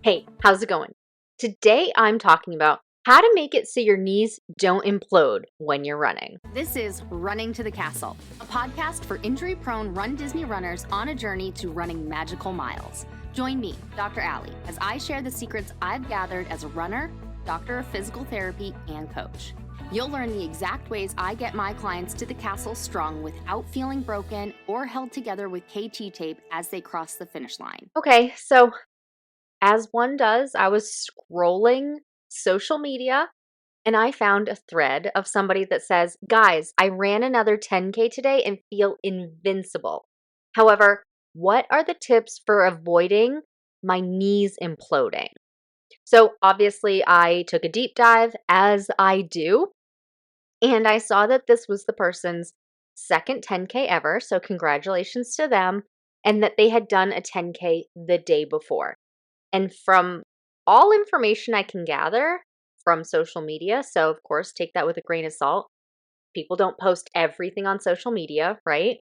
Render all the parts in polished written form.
Hey, how's it going? Today I'm talking about how to make it so your knees don't implode when you're running. This is Running to the Castle, a podcast for injury-prone Run Disney runners on a journey to running magical miles. Join me, Dr. Allie, as I share the secrets I've gathered as a runner, doctor of physical therapy, and coach. You'll learn the exact ways I get my clients to the castle strong without feeling broken or held together with KT tape as they cross the finish line. Okay, so as one does, I was scrolling social media and I found a thread of somebody that says, "Guys, I ran another 10K today and feel invincible. However, what are the tips for avoiding my knees imploding?" So obviously, I took a deep dive, as I do, and I saw that this was the person's second 10K ever. So congratulations to them, and that they had done a 10K the day before. And from all information I can gather from social media, so of course, take that with a grain of salt. People don't post everything on social media, right?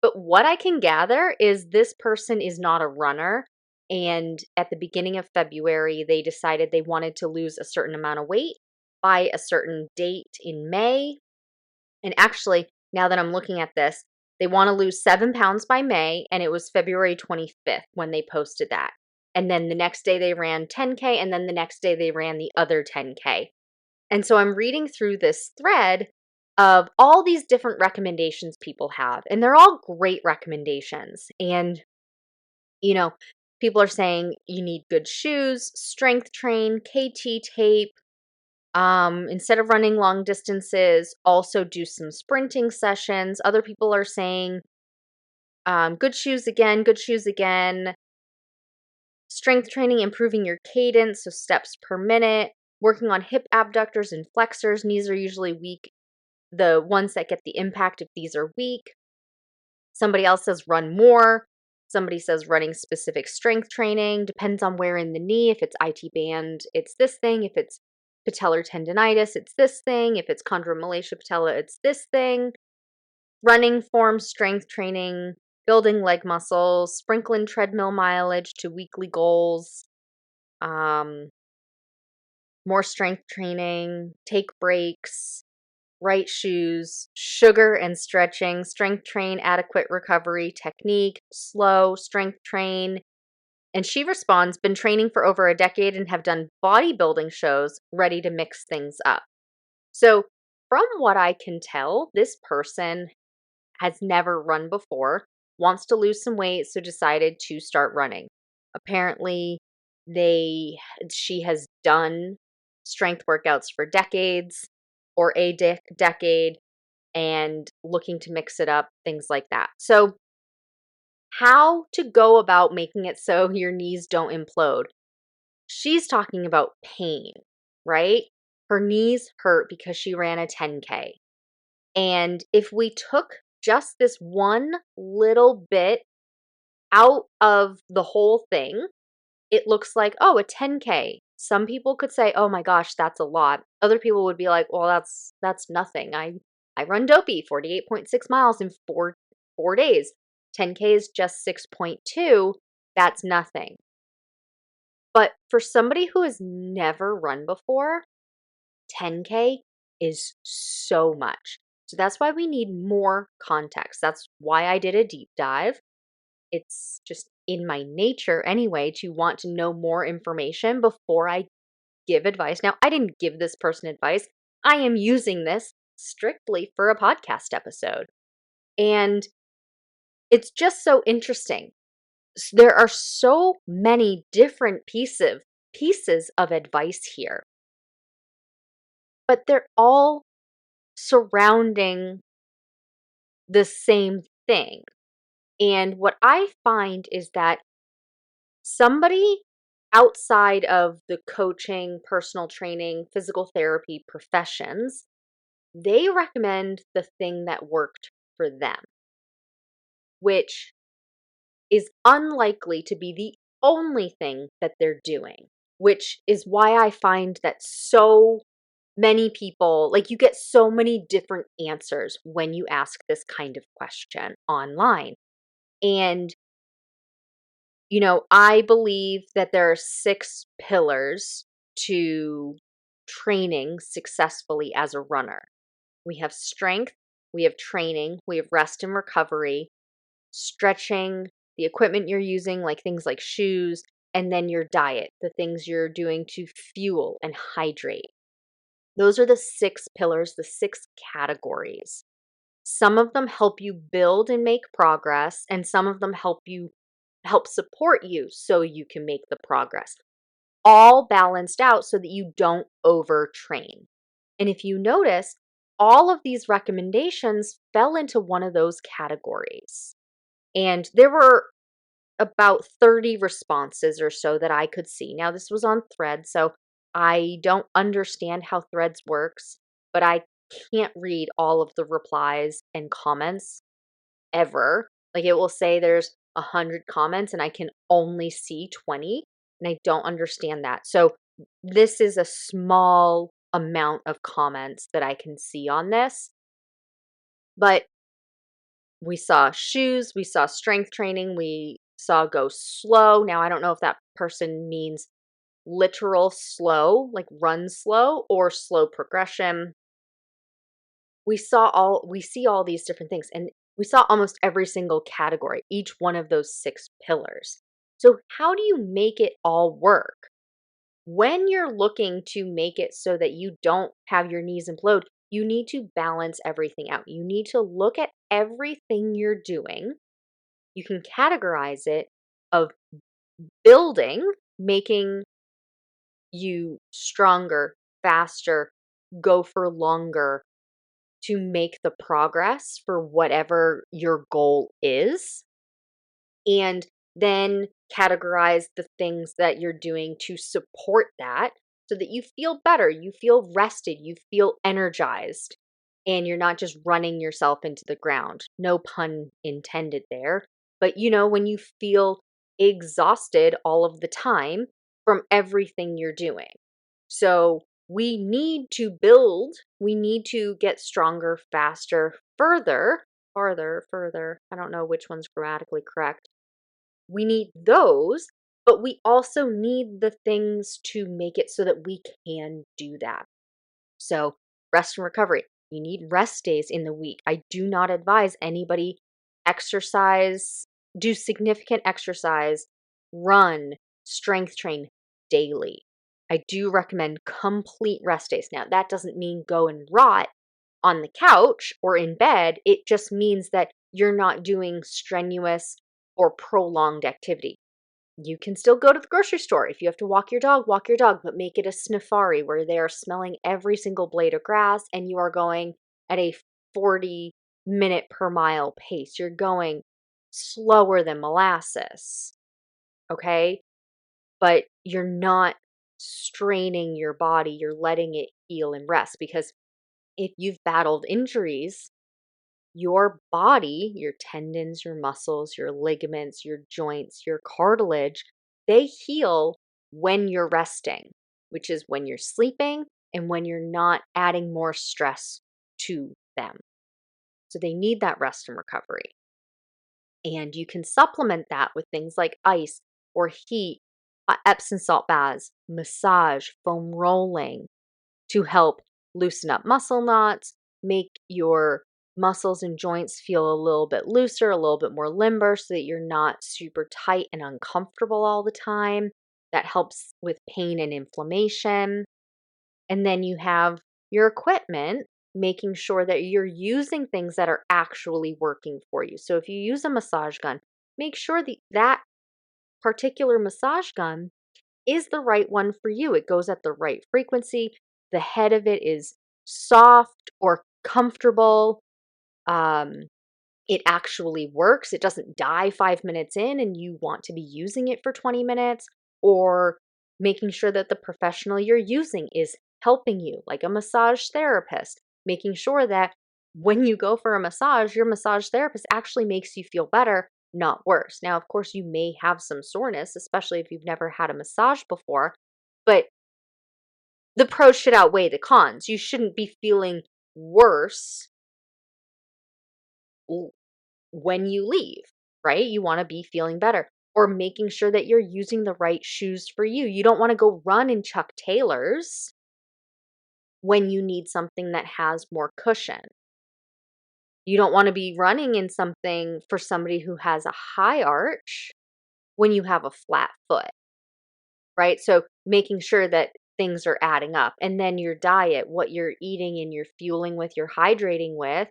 But what I can gather is this person is not a runner. And at the beginning of February, they decided they wanted to lose a certain amount of weight by a certain date in May. And actually, now that I'm looking at this, they want to lose 7 pounds by May. And it was February 25th when they posted that. And then the next day they ran 10K. And then the next day they ran the other 10K. And so I'm reading through this thread of all these different recommendations people have, and they're all great recommendations. And, you know, people are saying you need good shoes, strength train, KT tape. Instead of running long distances, also do some sprinting sessions. Other people are saying good shoes again, strength training, improving your cadence, so steps per minute, working on hip abductors and flexors. Knees are usually weak, the ones that get the impact if these are weak. Somebody else says run more. Somebody says running specific strength training. Depends on where in the knee. If it's IT band, it's this thing. If it's patellar tendonitis, it's this thing. If it's chondromalacia patella, it's this thing. Running form, strength training, building leg muscles, sprinkling treadmill mileage to weekly goals. Um, More strength training, take breaks, right shoes, sugar and stretching, strength train, adequate recovery, technique, slow, strength train. And she responds, been training for over a decade and have done bodybuilding shows, ready to mix things up. So, from what I can tell, this person has never run before, wants to lose some weight, so decided to start running. Apparently, she has done strength workouts for decades or a decade and looking to mix it up, things like that. So, how to go about making it so your knees don't implode? She's talking about pain, right? Her knees hurt because she ran a 10K. And if we took just this one little bit out of the whole thing, it looks like, oh, a 10K. Some people could say, oh my gosh, that's a lot. Other people would be like, well, that's nothing. I run dopey 48.6 miles in four days. 10K is just 6.2. That's nothing. But for somebody who has never run before, 10K is so much. So that's why we need more context. That's why I did a deep dive. It's just in my nature anyway to want to know more information before I give advice. Now, I didn't give this person advice. I am using this strictly for a podcast episode. And it's just so interesting. There are so many different pieces of advice here, but they're all surrounding the same thing. And what I find is that somebody outside of the coaching, personal training, physical therapy professions, they recommend the thing that worked for them, which is unlikely to be the only thing that they're doing, which is why I find that so many people, like you get so many different answers when you ask this kind of question online. And I believe that there are 6 pillars to training successfully as a runner. We have strength, we have training, we have rest and recovery, stretching, the equipment you're using, like things like shoes, and then your diet, the things you're doing to fuel and hydrate. Those are the 6 pillars, the 6 categories. Some of them help you build and make progress, and some of them help support you so you can make the progress. All balanced out so that you don't overtrain. And if you notice, all of these recommendations fell into one of those categories. And there were about 30 responses or so that I could see. Now, this was on Thread, so I don't understand how Threads works, but I can't read all of the replies and comments ever. Like it will say there's 100 comments and I can only see 20, and I don't understand that. So this is a small amount of comments that I can see on this. But we saw shoes, we saw strength training, we saw go slow. Now I don't know if that person means literal slow, like run slow, or slow progression. We see all these different things, and we saw almost every single category, each one of those 6 pillars. So how do you make it all work? When you're looking to make it so that you don't have your knees implode, you need to balance everything out. You need to look at everything you're doing. You can categorize it of building, making you stronger, faster, go for longer, to make the progress for whatever your goal is, and then categorize the things that you're doing to support that so that you feel better, you feel rested, you feel energized, and you're not just running yourself into the ground. No pun intended there. But when you feel exhausted all of the time from everything you're doing. So we need to build, we need to get stronger, faster, further. I don't know which one's grammatically correct. We need those, but we also need the things to make it so that we can do that. So, rest and recovery. You need rest days in the week. I do not advise anybody exercise, do significant exercise, run, strength train daily. I do recommend complete rest days. Now, that doesn't mean go and rot on the couch or in bed. It just means that you're not doing strenuous or prolonged activity. You can still go to the grocery store. If you have to walk your dog, but make it a safari where they are smelling every single blade of grass and you are going at a 40-minute per mile pace. You're going slower than molasses, okay? But you're not straining your body. You're letting it heal and rest, because if you've battled injuries, your body, your tendons, your muscles, your ligaments, your joints, your cartilage, they heal when you're resting, which is when you're sleeping and when you're not adding more stress to them. So they need that rest and recovery. And you can supplement that with things like ice or heat, Epsom salt baths, massage, foam rolling to help loosen up muscle knots, make your muscles and joints feel a little bit looser, a little bit more limber so that you're not super tight and uncomfortable all the time. That helps with pain and inflammation. And then you have your equipment, making sure that you're using things that are actually working for you. So if you use a massage gun, make sure that particular massage gun is the right one for you. It goes at the right frequency. The head of it is soft or comfortable. It actually works. It doesn't die 5 minutes in and you want to be using it for 20 minutes, or making sure that the professional you're using is helping you, like a massage therapist, making sure that when you go for a massage, your massage therapist actually makes you feel better, not worse. Now, of course, you may have some soreness, especially if you've never had a massage before, but the pros should outweigh the cons. You shouldn't be feeling worse when you leave, right? You want to be feeling better. or making sure that you're using the right shoes for you. You don't want to go run in Chuck Taylors when you need something that has more cushion. You don't want to be running in something for somebody who has a high arch when you have a flat foot, right? So making sure that things are adding up. And then your diet, what you're eating and you're fueling with, you're hydrating with,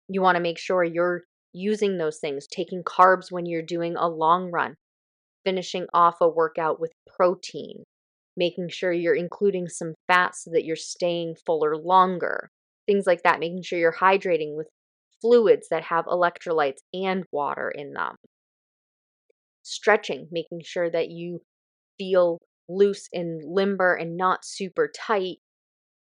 you want to make sure you're using those things, taking carbs when you're doing a long run, finishing off a workout with protein, making sure you're including some fat so that you're staying fuller longer, things like that, making sure you're hydrating with fluids that have electrolytes and water in them. Stretching, making sure that you feel loose and limber and not super tight.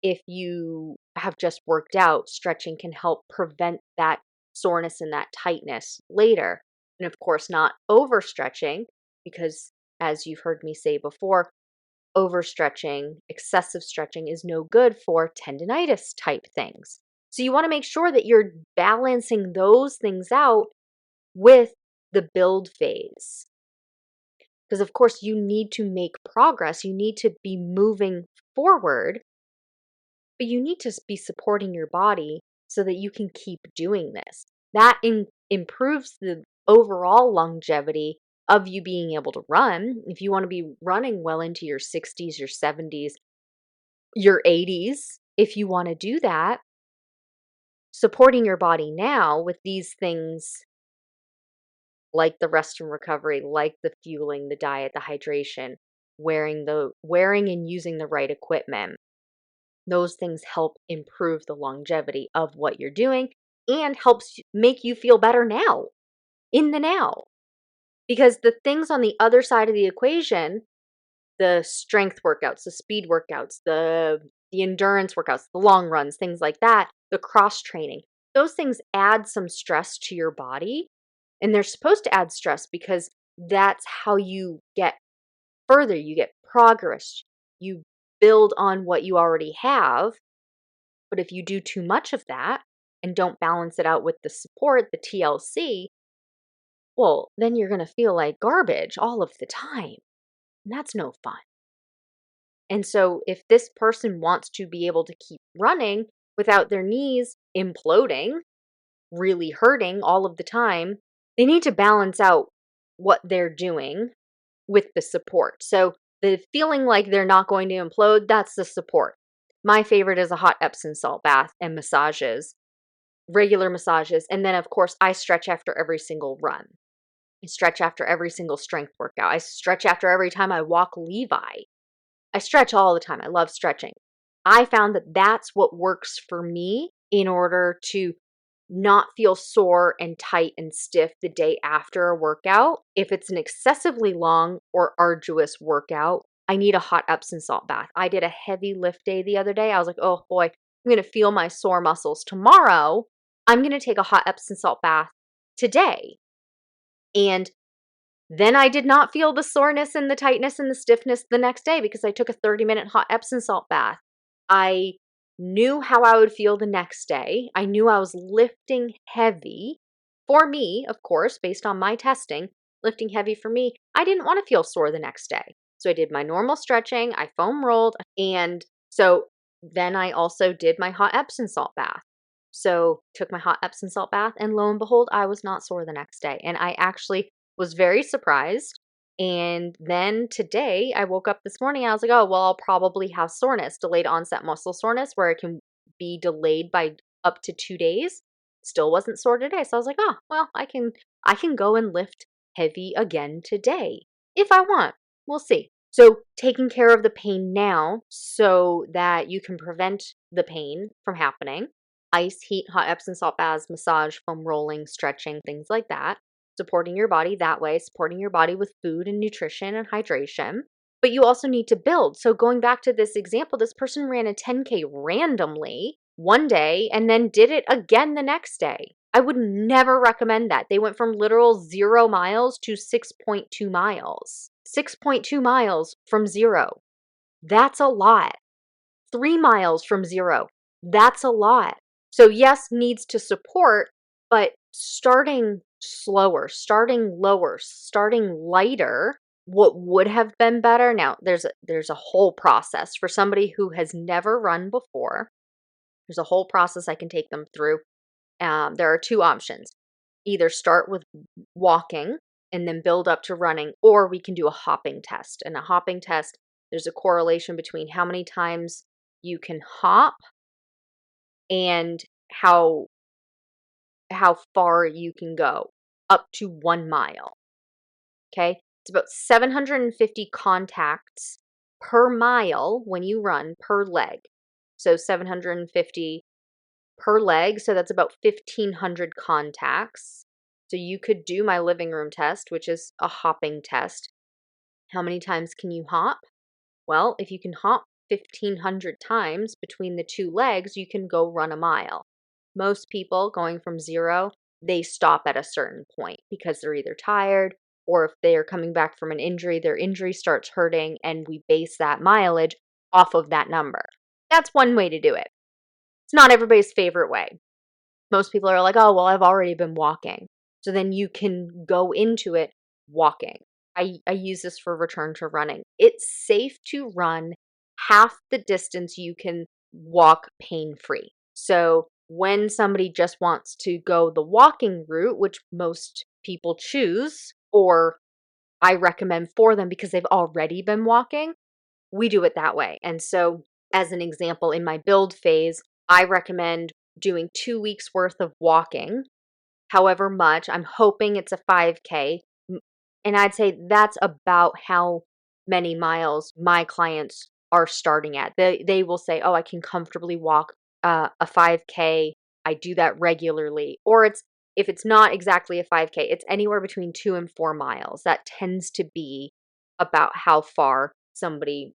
If you have just worked out, stretching can help prevent that soreness and that tightness later. And of course, not overstretching, because as you've heard me say before, overstretching, excessive stretching is no good for tendinitis type things. So you want to make sure that you're balancing those things out with the build phase. Because of course you need to make progress, you need to be moving forward, but you need to be supporting your body so that you can keep doing this. That improves the overall longevity of you being able to run. If you want to be running well into your 60s, your 70s, your 80s, if you want to do that, supporting your body now with these things like the rest and recovery, like the fueling, the diet, the hydration, wearing and using the right equipment. Those things help improve the longevity of what you're doing and helps make you feel better now, in the now. Because the things on the other side of the equation, the strength workouts, the speed workouts, the endurance workouts, the long runs, things like that, the cross training, those things add some stress to your body. And they're supposed to add stress because that's how you get further, you get progress, you build on what you already have. But if you do too much of that and don't balance it out with the support, the TLC, well, then you're going to feel like garbage all of the time. And that's no fun. And so if this person wants to be able to keep running without their knees imploding, really hurting all of the time, they need to balance out what they're doing with the support. So the feeling like they're not going to implode, that's the support. My favorite is a hot Epsom salt bath and massages, regular massages. And then, of course, I stretch after every single run. I stretch after every single strength workout. I stretch after every time I walk Levi. I stretch all the time. I love stretching. I found that that's what works for me in order to not feel sore and tight and stiff the day after a workout. If it's an excessively long or arduous workout, I need a hot Epsom salt bath. I did a heavy lift day the other day. I was like, oh boy, I'm going to feel my sore muscles tomorrow. I'm going to take a hot Epsom salt bath today. And then I did not feel the soreness and the tightness and the stiffness the next day because I took a 30-minute hot Epsom salt bath. I knew how I would feel the next day. I knew I was lifting heavy. For me, of course, based on my testing, lifting heavy for me, I didn't want to feel sore the next day. So I did my normal stretching, I foam rolled, and so then I also did my hot Epsom salt bath. So took my hot Epsom salt bath, and lo and behold, I was not sore the next day. And I actually was very surprised. And then today I woke up this morning and I was like, oh, well, I'll probably have soreness, delayed onset muscle soreness, where it can be delayed by up to 2 days. Still wasn't sore today. So I was like, oh, well, I can go and lift heavy again today if I want. We'll see. So taking care of the pain now so that you can prevent the pain from happening. Ice, heat, hot Epsom salt baths, massage, foam rolling, stretching, things like that. Supporting your body that way, supporting your body with food and nutrition and hydration. But you also need to build. So going back to this example, this person ran a 10K randomly one day and then did it again the next day. I would never recommend that. They went from literal 0 miles to 6.2 miles. 6.2 miles from 0. That's a lot. 3 miles from 0. That's a lot. So yes, needs to support, but starting slower, starting lower, starting lighter. What would have been better? Now, there's a whole process for somebody who has never run before. There's a whole process I can take them through. There are two options. Either start with walking and then build up to running, or we can do a hopping test. And a hopping test, there's a correlation between how many times you can hop and how far you can go, up to 1 mile. Okay? It's about 750 contacts per mile when you run per leg. So 750 per leg, so that's about 1,500 contacts. So you could do my living room test, which is a hopping test. How many times can you hop? Well, if you can hop 1,500 times between the two legs, you can go run a mile. Most people going from zero, they stop at a certain point because they're either tired or if they are coming back from an injury, their injury starts hurting, and we base that mileage off of that number. That's one way to do it. It's not everybody's favorite way. Most people are like, oh, well, I've already been walking. So then you can go into it walking. I use this for return to running. It's safe to run half the distance you can walk pain-free. So when somebody just wants to go the walking route, which most people choose, or I recommend for them because they've already been walking, we do it that way. And so, as an example, in my build phase, I recommend doing 2 weeks worth of walking, however much. I'm hoping it's a 5K. And I'd say that's about how many miles my clients are starting at. They will say, oh, I can comfortably walk a 5K. I do that regularly. Or if it's not exactly a 5K, it's anywhere between 2 and 4 miles. That tends to be about how far somebody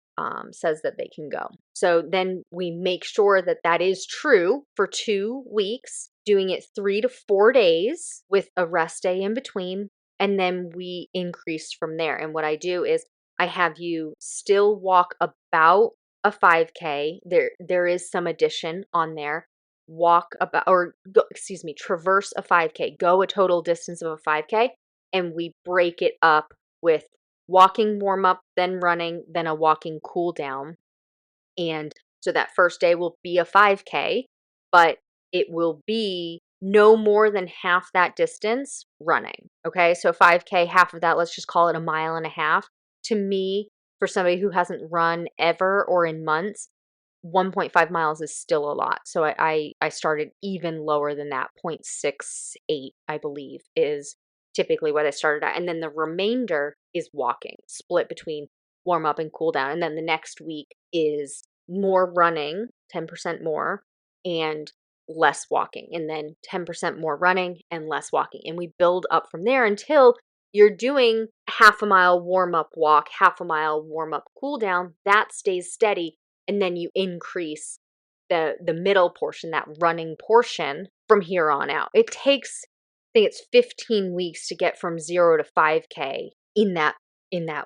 says that they can go. So then we make sure that that is true for 2 weeks, doing it 3 to 4 days with a rest day in between. And then we increase from there. And what I do is I have you still walk about a 5K. There is some addition on there. Walk about, or go, excuse me, traverse a 5K, go a total distance of a 5K, and we break it up with walking warm up, then running, then a walking cool down. And so that first day will be a 5K, but it will be no more than half that distance running. Okay, so 5K, half of that, let's just call it a mile and a half. To me, for somebody who hasn't run ever or in months, 1.5 miles is still a lot. So I started even lower than that. 0.68, I believe, is typically what I started at. And then the remainder is walking, split between warm up and cool down. And then the next week is more running, 10% more, and less walking. And then 10% more running and less walking. And we build up from there until you're doing half a mile warm up walk, half a mile warm up cool down. That stays steady. And then you increase the middle portion, that running portion, from here on out. It takes, I think it's 15 weeks to get from 0 to 5K in that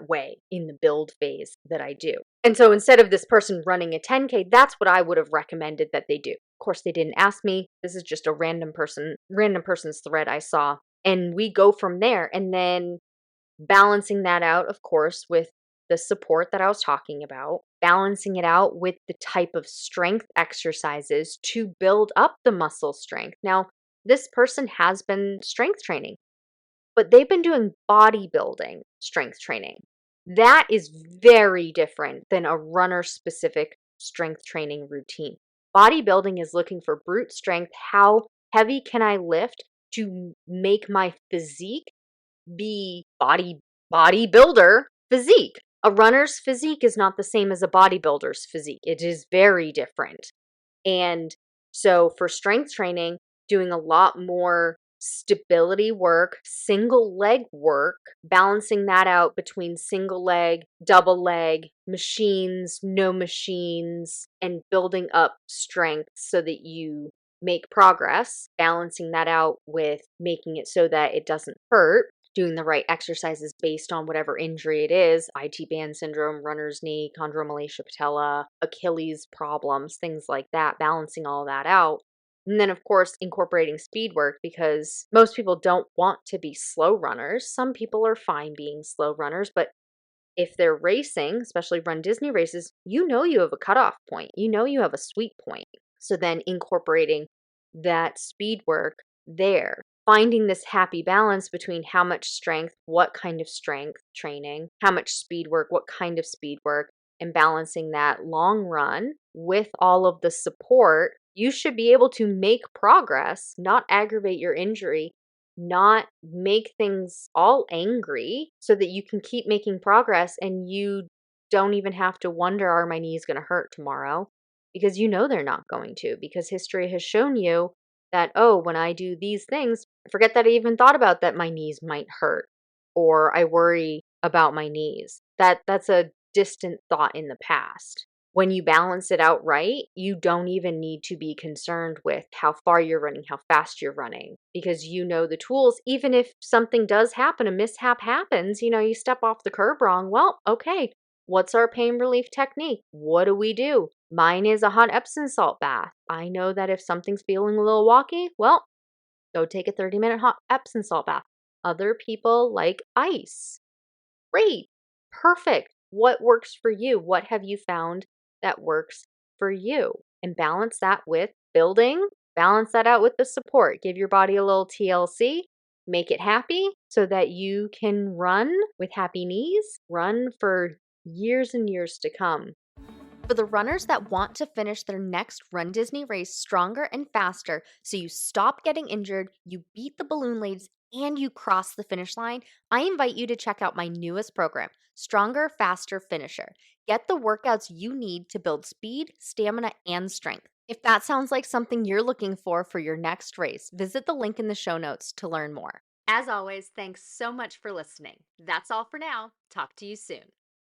way, in the build phase that I do. And so instead of this person running a 10K, that's what I would have recommended that they do. Of course, they didn't ask me. This is just a random person's thread I saw. And we go from there. And then balancing that out, of course, with the support that I was talking about, balancing it out with the type of strength exercises to build up the muscle strength. Now, this person has been strength training, but they've been doing bodybuilding strength training. That is very different than a runner specific strength training routine. Bodybuilding is looking for brute strength. How heavy can I lift to make my physique be bodybuilder physique? A runner's physique is not the same as a bodybuilder's physique. It is very different. And so for strength training, doing a lot more stability work, single leg work, balancing that out between single leg, double leg, machines, no machines, and building up strength so that you make progress, balancing that out with making it so that it doesn't hurt, doing the right exercises based on whatever injury it is, IT band syndrome, runner's knee, chondromalacia patella, Achilles problems, things like that, balancing all that out. And then, of course, incorporating speed work, because most people don't want to be slow runners. Some people are fine being slow runners, but if they're racing, especially Run Disney races, you know you have a cutoff point. You know you have a sweet point. So then incorporating that speed work there, finding this happy balance between how much strength, what kind of strength training, how much speed work, what kind of speed work, and balancing that long run with all of the support, you should be able to make progress, not aggravate your injury, not make things all angry, so that you can keep making progress and you don't even have to wonder, are my knees going to hurt tomorrow? Because you know they're not going to, because history has shown you that, oh, when I do these things, I forget that I even thought about that my knees might hurt, or I worry about my knees. That's a distant thought in the past. When you balance it out right, you don't even need to be concerned with how far you're running, how fast you're running, because you know the tools. Even if something does happen, a mishap happens, you step off the curb wrong. Well, okay, what's our pain relief technique? What do we do? Mine is a hot Epsom salt bath. I know that if something's feeling a little wonky, well, go take a 30-minute hot Epsom salt bath. Other people like ice. Great. Perfect. What works for you? What have you found that works for you? And balance that with building, balance that out with the support. Give your body a little TLC, make it happy so that you can run with happy knees, run for years and years to come. For the runners that want to finish their next Run Disney race stronger and faster, so you stop getting injured, you beat the balloon ladies, and you cross the finish line, I invite you to check out my newest program, Stronger, Faster, Finisher. Get the workouts you need to build speed, stamina, and strength. If that sounds like something you're looking for your next race, visit the link in the show notes to learn more. As always, thanks so much for listening. That's all for now. Talk to you soon.